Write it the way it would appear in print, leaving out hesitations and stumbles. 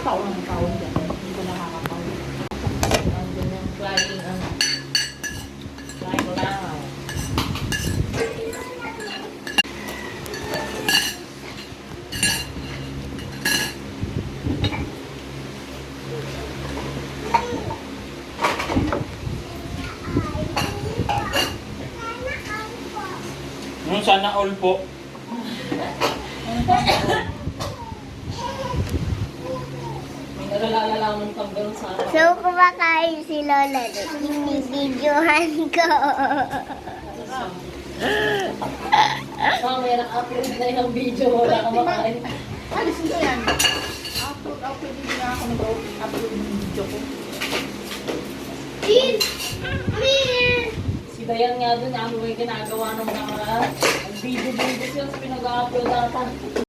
tao ng tao dyan. Hindi ko nakakatawa. Ang ganyang flying, flying lang. Sana all po. May nalalaman kang gano'n sa araw. So, kumakain si Lola. Binibidyohan ko. May na-upload na yung video, wala ka makain. Alis nyo yan. Upload din nga ako nag-upload ng video ko. Please, come here. Si Dayan nga dun, ano ba yung ginagawa ng mga video siya sa pinag-upload ata.